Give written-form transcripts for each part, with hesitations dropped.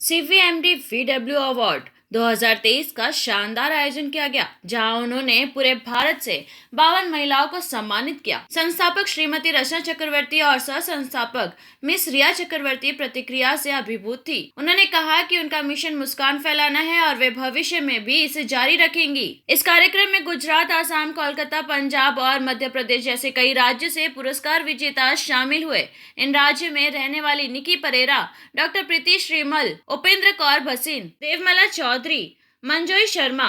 सीवीएमडी VW award 2023 का शानदार आयोजन किया गया, जहां उन्होंने पूरे भारत से 52 महिलाओं को सम्मानित किया। संस्थापक श्रीमती रचना चक्रवर्ती और सह संस्थापक मिस रिया चक्रवर्ती प्रतिक्रिया से अभिभूत थी। उन्होंने कहा कि उनका मिशन मुस्कान फैलाना है और वे भविष्य में भी इसे जारी रखेंगी। इस कार्यक्रम में गुजरात, आसाम, कोलकाता, पंजाब और मध्य प्रदेश जैसे कई राज्यों से पुरस्कार विजेता शामिल हुए। इन राज्यों में रहने वाली निकी परेरा, डॉक्टर प्रीति श्रीमल, उपेंद्र कौर भसीन, देवमाला चौधरी, मंजोई शर्मा,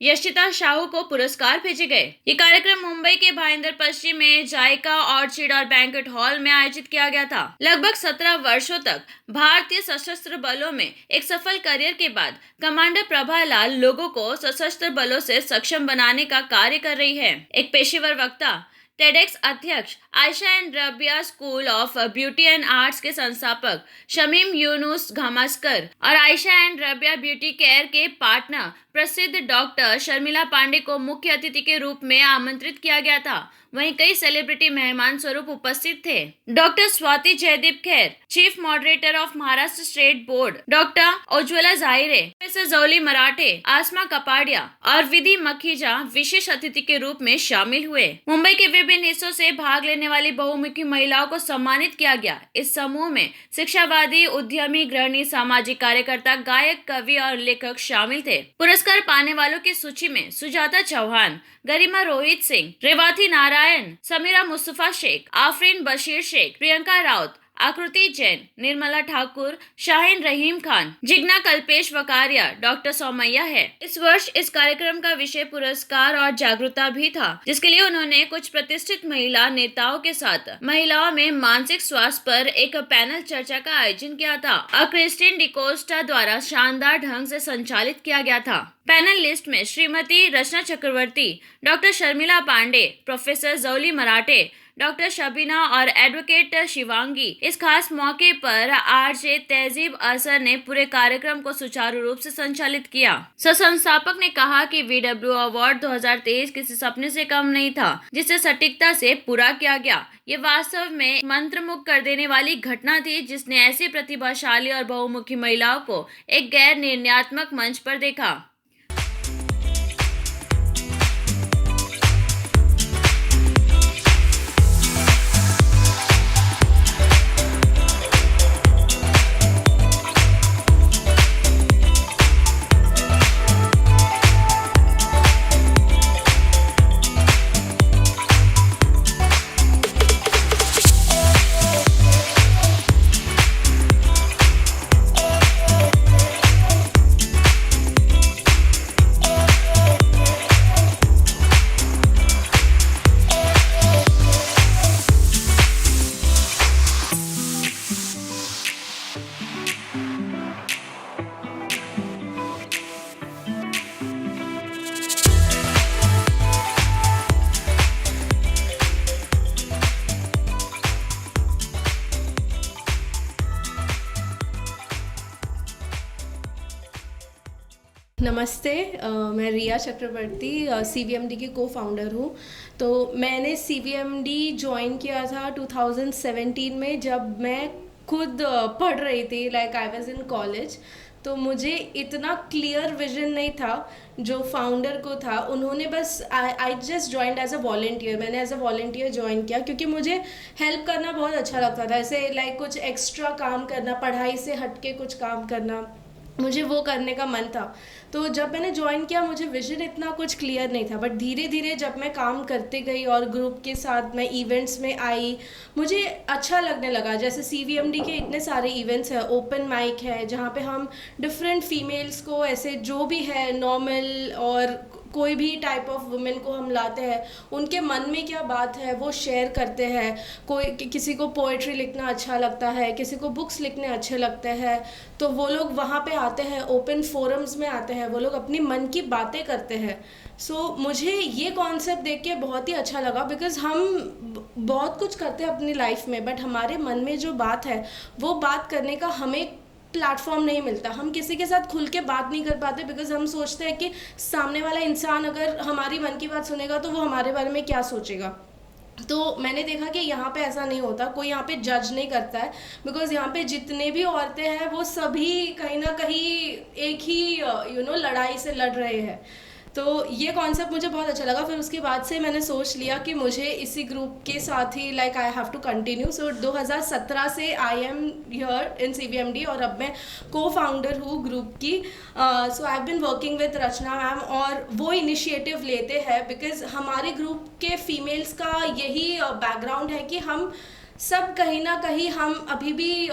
यशिता शाहू को पुरस्कार भेजे गए। ये कार्यक्रम मुंबई के भाईंदर पश्चिम में जायका ऑर्चिड और बैंक्वेट हॉल में आयोजित किया गया था। लगभग 17 वर्षों तक भारतीय सशस्त्र बलों में एक सफल करियर के बाद कमांडर प्रभा लाल लोगों को सशस्त्र बलों से सक्षम बनाने का कार्य कर रही है। एक पेशेवर वक्ता, टेडेक्स अध्यक्ष, Ayesha and Rabia school of beauty and arts के संस्थापक शमीम यूनुस घमास्कर और Ayesha and Rabia beauty care के पार्टनर प्रसिद्ध डॉक्टर शर्मिला पांडे को मुख्य अतिथि के रूप में आमंत्रित किया गया था। वहीं कई सेलिब्रिटी मेहमान स्वरूप उपस्थित थे। Doctor Swati Jaideep Kher, chief moderator of Maharashtra state board, doctor Ujjwala Jahire, professor Jolly Marathe, Asma Kapadia और विधि मखीजा विशेष अतिथि के रूप में शामिल हुए। मुंबई के विभिन्न हिस्सों से भाग लेने वाली बहुमुखी महिलाओं को सम्मानित किया गया। इस समूह में शिक्षावादी, उद्यमी, गृहिणी, सामाजिक कार्यकर्ता, गायक, कवि और लेखक शामिल थे। पुरस्कार पाने वालों की सूची में सुजाता चौहान, गरिमा रोहित सिंह, रेवाती नारायण, समीरा मुस्तफा शेख, आफरीन बशीर शेख, प्रियंका राउत, आकृति जैन, निर्मला ठाकुर, शाहीन रहीम खान, जिग्ना कल्पेश वकारिया, डॉक्टर सौमैया है। इस वर्ष इस कार्यक्रम का विषय पुरस्कार और जागरूकता भी था, जिसके लिए उन्होंने कुछ प्रतिष्ठित महिला नेताओं के साथ महिलाओं में मानसिक स्वास्थ्य पर एक पैनल चर्चा का आयोजन किया था और क्रिस्टिन डिकोस्टा द्वारा शानदार ढंग से संचालित किया गया था। पैनल लिस्ट में श्रीमती रचना चक्रवर्ती, डॉक्टर शर्मिला पांडे, प्रोफेसर जौली मराठे, डॉक्टर शबीना और एडवोकेट शिवांगी। इस खास मौके पर आरजे तहजीब असर ने पूरे कार्यक्रम को सुचारू रूप से संचालित किया। संस्थापक ने कहा कि वीडब्ल्यू अवार्ड 2023 किसी सपने से कम नहीं था, जिसे सटीकता से पूरा किया गया। ये वास्तव में मंत्रमुग्ध कर देने वाली घटना थी, जिसने ऐसी प्रतिभाशाली और बहुमुखी महिलाओं को एक गैर निर्णयात्मक मंच पर देखा। नमस्ते, मैं रिया चक्रवर्ती सीवीएमडी की को फाउंडर हूँ। तो मैंने सीवीएमडी ज्वाइन किया था 2017 में, जब मैं खुद पढ़ रही थी, like I was in college. तो मुझे इतना क्लियर विजन नहीं था जो फाउंडर को था। उन्होंने बस I just joined as a volunteer. मैंने एज अ वॉलंटियर ज्वाइन किया क्योंकि मुझे हेल्प करना बहुत अच्छा लगता था। ऐसे लाइक कुछ एक्स्ट्रा काम करना, पढ़ाई से हटके कुछ काम करना, मुझे वो करने का मन था। तो जब मैंने ज्वाइन किया, मुझे विजन इतना कुछ क्लियर नहीं था, बट धीरे धीरे जब मैं काम करते गई और ग्रुप के साथ मैं इवेंट्स में आई, मुझे अच्छा लगने लगा। जैसे सीवीएमडी के इतने सारे इवेंट्स हैं, ओपन माइक है जहाँ पे हम डिफरेंट फीमेल्स को, ऐसे जो भी है नॉर्मल और कोई भी टाइप ऑफ वुमेन को हम लाते हैं, उनके मन में क्या बात है वो शेयर करते हैं। कोई किसी को पोएट्री लिखना अच्छा लगता है, किसी को बुक्स लिखने अच्छे लगते हैं, तो वो लोग वहाँ पे आते हैं, ओपन फोरम्स में आते हैं, वो लोग अपनी मन की बातें करते हैं। सो मुझे ये कॉन्सेप्ट देख के बहुत ही अच्छा लगा, बिकॉज हम बहुत कुछ करते हैं अपनी लाइफ में, बट हमारे मन में जो बात है वो बात करने का हमें प्लेटफॉर्म नहीं मिलता। हम किसी के साथ खुल के बात नहीं कर पाते, बिकॉज हम सोचते हैं कि सामने वाला इंसान अगर हमारी मन की बात सुनेगा तो वो हमारे बारे में क्या सोचेगा। तो मैंने देखा कि यहाँ पे ऐसा नहीं होता, कोई यहाँ पे जज नहीं करता है, बिकॉज यहाँ पे जितने भी औरतें हैं वो सभी कहीं ना कहीं एक ही लड़ाई से लड़ रहे हैं। तो ये कॉन्सेप्ट मुझे बहुत अच्छा लगा। फिर उसके बाद से मैंने सोच लिया कि मुझे इसी ग्रुप के साथ ही like I have to continue. So 2017 से I am here in CVMD और अब मैं को फाउंडर हूँ ग्रुप की। So I have been working with Rachna ma'am और वो इनिशिएटिव लेते हैं बिकॉज हमारे ग्रुप के फीमेल्स का यही बैकग्राउंड है कि हम सब कहीं ना कहीं हम अभी भी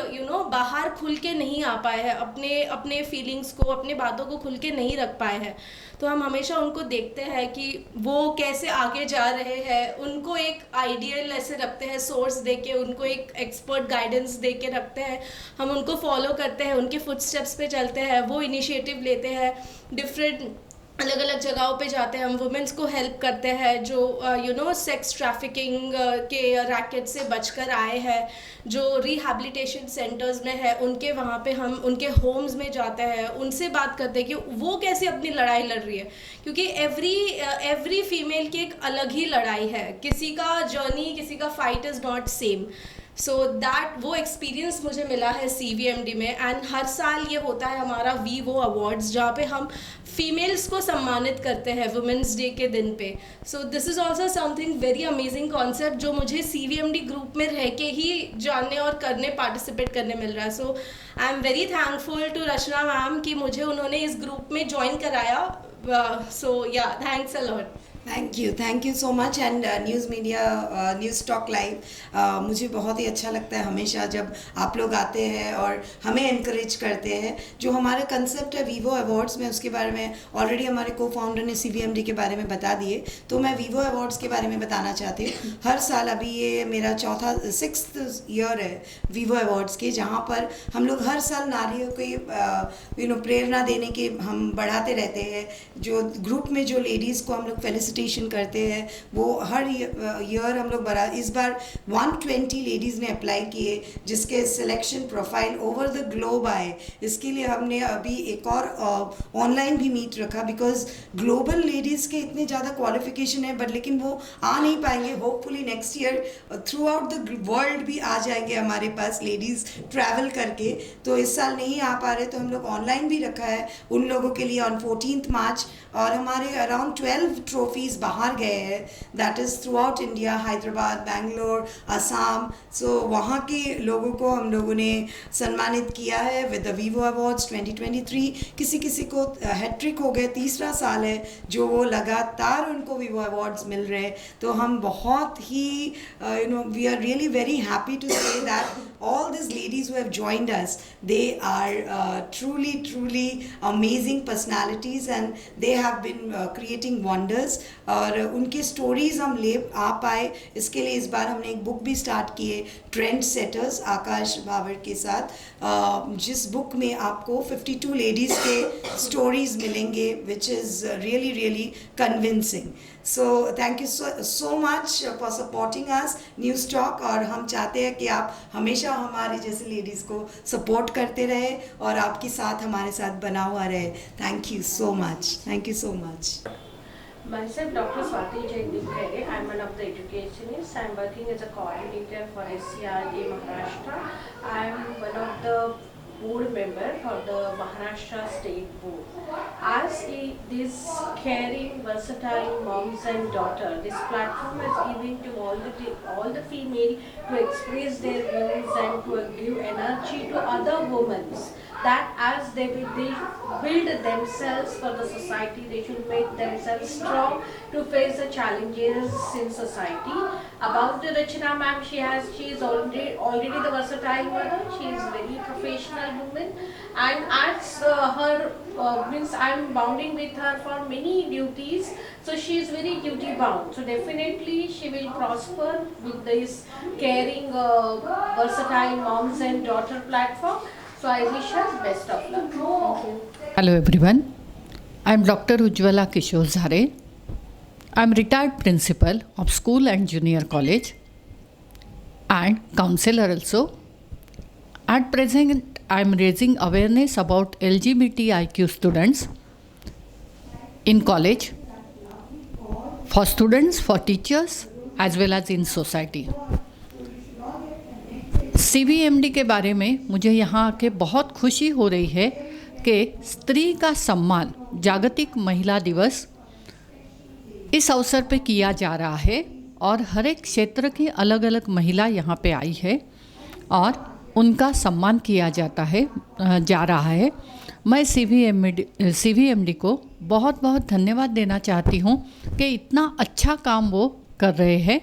बाहर खुल के नहीं आ पाए हैं, अपने अपने फीलिंग्स को, अपने बातों को खुल के नहीं रख पाए हैं। तो हम हमेशा उनको देखते हैं कि वो कैसे आगे जा रहे हैं, उनको एक आइडियल ऐसे रखते हैं, सोर्स दे के उनको एक एक्सपर्ट गाइडेंस दे के रखते हैं, हम उनको फॉलो करते हैं, उनके फुटस्टेप्स पे चलते हैं, वो इनिशिएटिव लेते हैं, डिफरेंट अलग अलग जगहों पे जाते हैं, हम वुमेंस को हेल्प करते हैं जो सेक्स ट्रैफिकिंग के रैकेट से बचकर आए हैं, जो रिहैबिलिटेशन सेंटर्स में है उनके वहाँ पे हम उनके होम्स में जाते हैं, उनसे बात करते हैं कि वो कैसे अपनी लड़ाई लड़ रही है, क्योंकि एवरी फीमेल की एक अलग ही लड़ाई है, किसी का जर्नी, किसी का fight is not same. So that वो एक्सपीरियंस मुझे मिला है CVMD में। एंड हर साल ये होता है हमारा वीवो अवार्ड्स, जहाँ पे हम फीमेल्स को सम्मानित करते हैं वुमेंस डे के दिन पे। So this is also something very amazing concept जो मुझे CVMD ग्रुप में रह के ही जानने और करने, पार्टिसिपेट करने मिल रहा है। So I am very thankful to Rachna ma'am कि मुझे उन्होंने इस ग्रुप में ज्वाइन कराया। सो या thanks a lot. Thank you so much. And news media, news talk live, मुझे बहुत ही अच्छा लगता है हमेशा जब आप लोग आते हैं और हमें इनक्रेज करते हैं। जो हमारा कंसेप्ट है वीवो अवार्ड्स में, उसके बारे में ऑलरेडी हमारे को फाउंडर ने CVMD के बारे में बता दिए, तो मैं वीवो अवार्ड्स के बारे में बताना चाहती हूँ। हर साल, अभी ये मेरा 6th ईयर है वीवो अवार्ड्स के, जहाँ पर हम लोग हर साल नारियों को प्रेरणा देने के हम बढ़ाते रहते हैं। जो ग्रुप में जो लेडीज़ को हम लोग फेलिसिटेशन करते हैं, वो हर ईयर हम लोग इस बार 120 लेडीज़ ने अप्लाई किए, जिसके selection profile over the globe आए। इसके लिए हमने अभी एक और ऑनलाइन भी मीट रखा, बिकॉज ग्लोबल लेडीज़ के इतने ज़्यादा क्वालिफिकेशन है, बट लेकिन वो आ नहीं पाएंगे। Hopefully next year through out the world भी आ जाएंगे हमारे पास लेडीज़ ट्रैवल करके। तो इस साल नहीं आ पा रहे, तो हम लोग ऑनलाइन भी रखा है उन लोगों के लिए ऑन 14 मार्च। और हमारे अराउंड 12 ट्रॉफीज़ बाहर गए हैं, that is throughout India, Hyderabad, Bangalore, Assam. So वहाँ के लोगों को हम लोगों ने सम्मानित किया है विद द वीवो अवार्ड्स 2023। किसी किसी को हैट्रिक हो गए, तीसरा साल है जो वो लगातार उनको वीवो अवार्ड्स मिल रहे हैं। तो हम बहुत ही we are really very happy to say that all these ladies who have joined us, they are truly amazing personalities and they have been creating wonders। और उनके स्टोरीज हम ले आ पाए, इसके लिए इस बार हमने एक बुक भी स्टार्ट की है, ट्रेंड सेटर्स, आकाश भावर के साथ, जिस बुक में आपको 52 लेडीज़ के स्टोरीज मिलेंगे, which is really convincing. So thank you so much for supporting us news talk. और हम चाहते हैं कि आप हमेशा हमारे जैसे लेडीज़ को सपोर्ट करते रहे और आपके साथ हमारे साथ बना हुआ रहे। Thank you so much. Myself, Dr. Swati Jaindikere. I'm one of the educationists. I'm working as a coordinator for SCRJ Maharashtra. I'm one of the board member for the Maharashtra State Board. As this caring, versatile moms and daughter, this platform is given to all the female to express their views and to give energy to other women. That as they build themselves for the society, they should make themselves strong to face the challenges in society. About the Rachna ma'am, she is already the versatile mother. She is very professional woman, and as means I'm bounding with her for many duties, so she is very duty bound. So definitely she will prosper with this caring, versatile moms and daughter platform. So I wish her best of luck. Thank you. Hello everyone, I am Dr. Ujjwala Kishore Zhare. I am retired principal of school and junior college and counselor also. At present, I am raising awareness about LGBTIQ students in college, for students, for teachers as well as in society. CVMD के बारे में मुझे यहाँ आके बहुत खुशी हो रही है कि स्त्री का सम्मान जागतिक महिला दिवस इस अवसर पे किया जा रहा है और हर एक क्षेत्र की अलग अलग महिला यहाँ पे आई है और उनका सम्मान किया जा रहा है। मैं CVMD को बहुत बहुत धन्यवाद देना चाहती हूँ कि इतना अच्छा काम वो कर रहे हैं।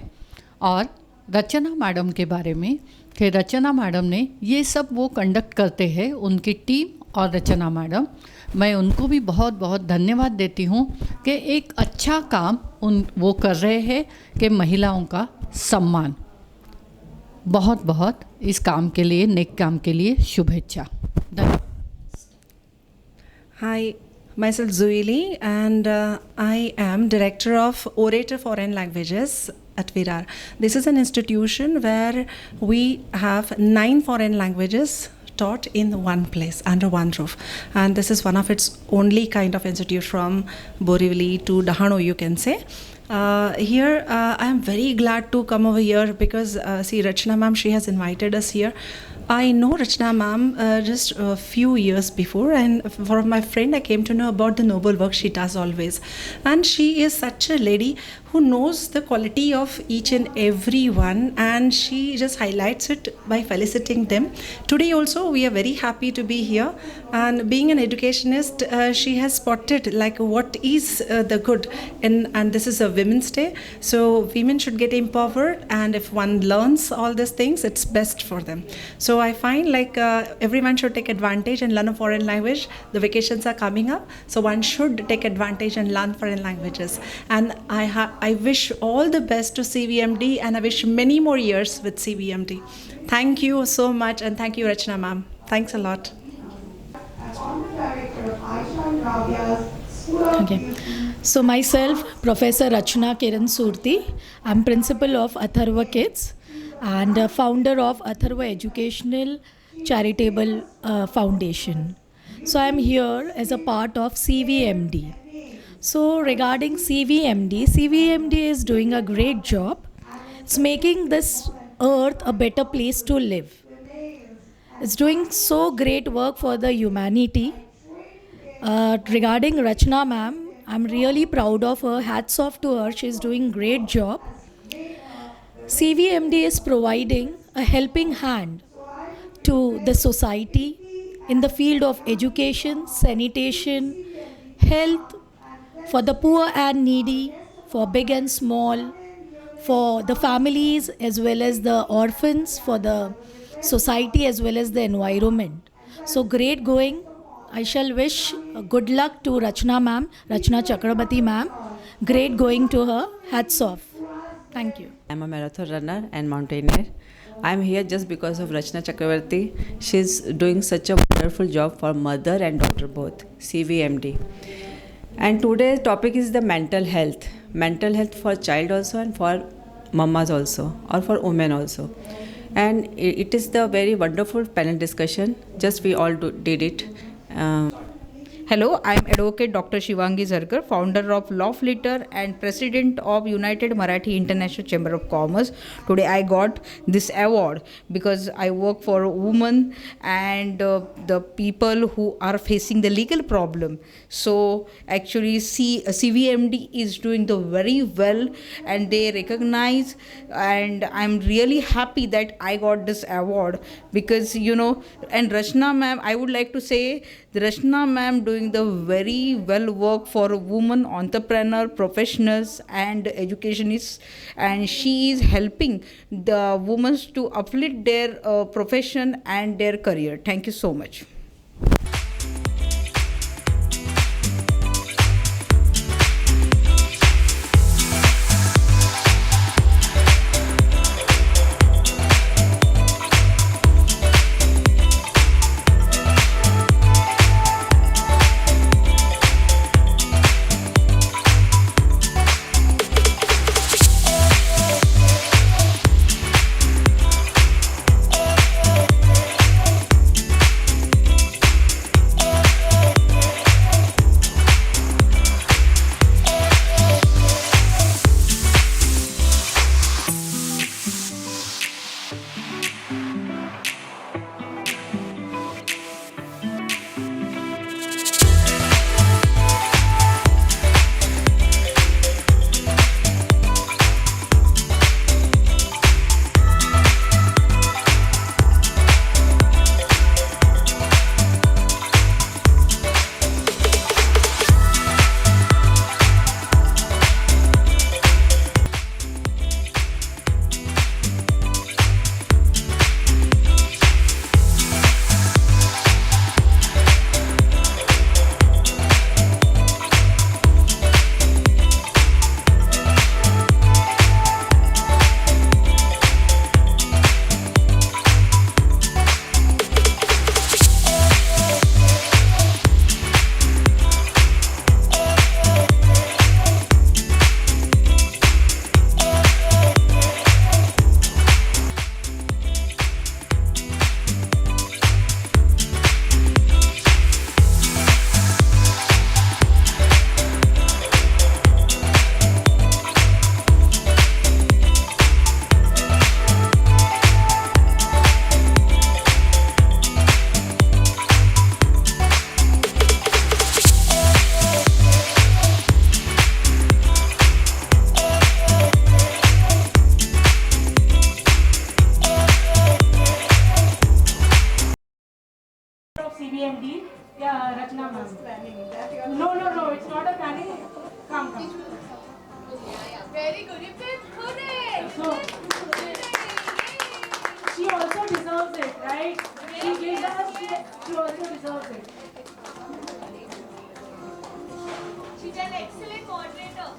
और रचना मैडम के बारे में कि रचना मैडम ने ये सब वो कंडक्ट करते हैं, उनकी टीम और रचना मैडम, मैं उनको भी बहुत बहुत धन्यवाद देती हूँ कि एक अच्छा काम वो कर रहे हैं कि महिलाओं का सम्मान। बहुत बहुत इस काम के लिए, नेक काम के लिए शुभेच्छा। धन्यवाद। Hi, myself Zuili, and I am Director of Orator Foreign Languages at Virar. This is an institution where we have 9 foreign languages taught in one place, under one roof. And this is one of its only kind of institute from Borivali to Dahanu, you can say. Here, I am very glad to come over here because, see, Rachna ma'am, she has invited us here. I know Rachna ma'am just a few years before, and from my friend I came to know about the noble work she does always. And she is such a lady who knows the quality of each and every one, and she just highlights it by feliciting them. Today also we are very happy to be here, and being an educationist, she has spotted like what is the good and this is a Women's Day, so women should get empowered, and if one learns all these things, it's best for them. So I find like everyone should take advantage and learn a foreign language. The vacations are coming up, so one should take advantage and learn foreign languages. And I wish all the best to CVMD, and I wish many more years with CVMD. Thank you so much, and thank you, Rachna ma'am. Thanks a lot. Okay. So myself, Professor Rachna Kiran Surti. I'm principal of Atharva Kids and founder of Atharva Educational Charitable Foundation. So I'm here as a part of CVMD. So regarding CVMD is doing a great job. It's making this earth a better place to live. It's doing so great work for the humanity. Regarding Rachna ma'am, I'm really proud of her. Hats off to her. She's doing great job. CVMD is providing a helping hand to the society in the field of education, sanitation, health, for the poor and needy, for big and small, for the families as well as the orphans, for the society as well as the environment. So great going. I shall wish good luck to Rachna ma'am, Rachna Chakrabarti ma'am. Great going to her. Hats off. Thank you. I'm a marathon runner and mountaineer. I'm here just because of Rachna Chakrabarti. She's doing such a wonderful job for mother and daughter both, CVMD. And today's topic is the mental health. Mental health for child also and for mamas also, or for women also. And it is the very wonderful panel discussion. Just we all did it. Hello, I am Advocate Dr. Shivangi Zarkar, founder of Law Flitter and President of United Marathi International Chamber of Commerce. Today I got this award because I work for women and the people who are facing the legal problem. So actually CVMD is doing the very well and they recognize, and I'm really happy that I got this award because, you know, and Rachna ma'am, I would like to say the Rachna ma'am doing the very well work for women entrepreneur, professionals and educationists, and she is helping the women to uplift their profession and their career. Thank you so much. CVMD. Yeah, Rachna ma'am. No, it's not a planning. Come. Very good. You did correct. So, she also deserves it, right? She gives us, she also deserves it. She's an excellent moderator.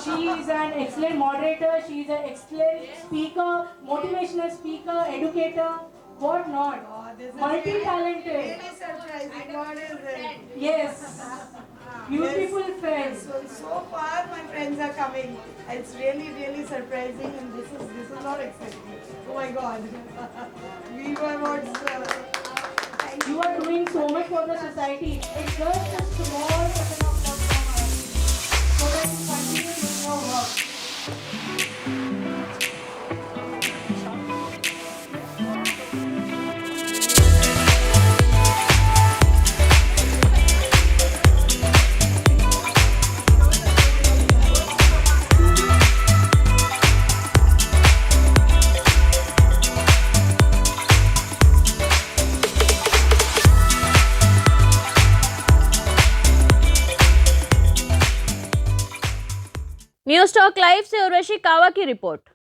She is an excellent moderator, she is an excellent speaker, motivational speaker, educator, what not? Multi-talented. Really surprising. What is it? Yes. Beautiful friends. So far my friends are coming. It's really surprising, and this is not expected. Oh my God. Viva Awards. Thank You are doing so much for the society. It's just a small portion of love from us. So that you continue with your work. News talk live से उर्वशी कावा की report.